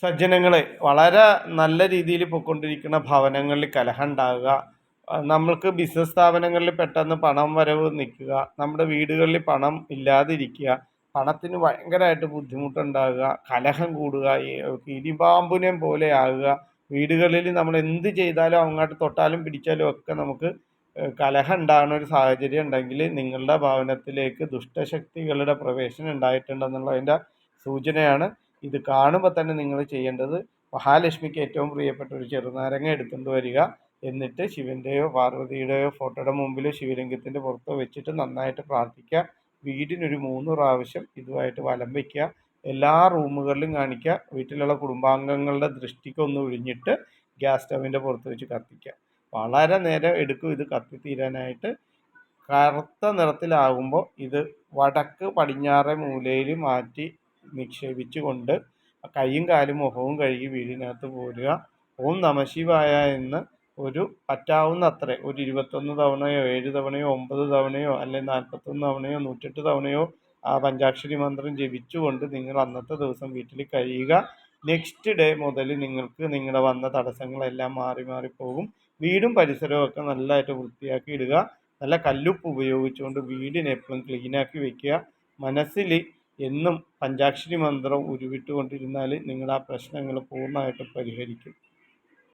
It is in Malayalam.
സജ്ജനങ്ങളെ, വളരെ നല്ല രീതിയിൽ പൊയ്ക്കൊണ്ടിരിക്കുന്ന ഭവനങ്ങളിൽ കലഹം ഉണ്ടാകുക, നമ്മൾക്ക് ബിസിനസ് സ്ഥാപനങ്ങളിൽ പെട്ടെന്ന് പണം വരവ് നിൽക്കുക, നമ്മുടെ വീടുകളിൽ പണം ഇല്ലാതിരിക്കുക, പണത്തിന് ഭയങ്കരമായിട്ട് ബുദ്ധിമുട്ടുണ്ടാകുക, കലഹം കൂടുക, ഈ ഇടിപാമ്പിനെ പോലെ ആകുക. വീടുകളിൽ നമ്മൾ എന്ത് ചെയ്താലും അങ്ങോട്ട് തൊട്ടാലും പിടിച്ചാലും ഒക്കെ നമുക്ക് കലഹം ഉണ്ടാകുന്ന ഒരു സാഹചര്യം ഉണ്ടെങ്കിൽ നിങ്ങളുടെ ഭവനത്തിലേക്ക് ദുഷ്ടശക്തികളുടെ പ്രവേശനം ഉണ്ടായിട്ടുണ്ടെന്നുള്ളതിൻ്റെ സൂചനയാണ്. ഇത് കാണുമ്പോൾ തന്നെ നിങ്ങൾ ചെയ്യേണ്ടത് മഹാലക്ഷ്മിക്ക് ഏറ്റവും പ്രിയപ്പെട്ട ഒരു ചെറുനാരങ്ങ എടുത്തുകൊണ്ട് വരിക. എന്നിട്ട് ശിവൻ്റെയോ പാർവതിയുടെയോ ഫോട്ടോയുടെ മുമ്പിൽ ശിവലിംഗത്തിൻ്റെ പുറത്തോ വെച്ചിട്ട് നന്നായിട്ട് പ്രാർത്ഥിക്കുക. വീടിനൊരു 3 പ്രാവശ്യം ഇതുമായിട്ട് വലം വയ്ക്കുക. എല്ലാ റൂമുകളിലും കാണിക്കുക. വീട്ടിലുള്ള കുടുംബാംഗങ്ങളുടെ ദൃഷ്ടിക്കൊന്ന് ഒഴിഞ്ഞിട്ട് ഗ്യാസ് സ്റ്റവിൻ്റെ പുറത്ത് വെച്ച് കത്തിക്കുക. വളരെ നേരം എടുക്കും ഇത് കത്തിത്തീരാനായിട്ട്. കറുത്ത നിറത്തിലാകുമ്പോൾ ഇത് വടക്ക് പടിഞ്ഞാറേ മൂലയിൽ മാറ്റി നിക്ഷേപിച്ചു കൊണ്ട് കൈയും കാലും മുഖവും കഴുകി വീടിനകത്ത് പോരുക. ഓം നമഃശിവായ എന്ന് ഒരു പറ്റാവുന്നത്ര ഒരു 21 തവണയോ 7 തവണയോ 9 തവണയോ അല്ലെങ്കിൽ 41 തവണയോ 108 തവണയോ ആ പഞ്ചാക്ഷരി മന്ത്രം ജപിച്ചുകൊണ്ട് നിങ്ങൾ അന്നത്തെ ദിവസം വീട്ടിൽ കഴിയുക. നെക്സ്റ്റ് ഡേ മുതൽ നിങ്ങൾക്ക് നിങ്ങളുടെ വന്ന തടസ്സങ്ങളെല്ലാം മാറി മാറിപ്പോകും. വീടും പരിസരവും ഒക്കെ നല്ലതായിട്ട് വൃത്തിയാക്കി ഇടുക. നല്ല കല്ലുപ്പ് ഉപയോഗിച്ചുകൊണ്ട് വീടിനെ എപ്പോഴും ക്ലീനാക്കി വെക്കുക. മനസ്സിൽ എന്നും പഞ്ചാക്ഷരി മന്ത്രം ഉരുവിട്ടുകൊണ്ടിരുന്നാൽ നിങ്ങളുടെ ആ പ്രശ്നങ്ങൾ പൂർണ്ണമായിട്ടും പരിഹരിക്കും.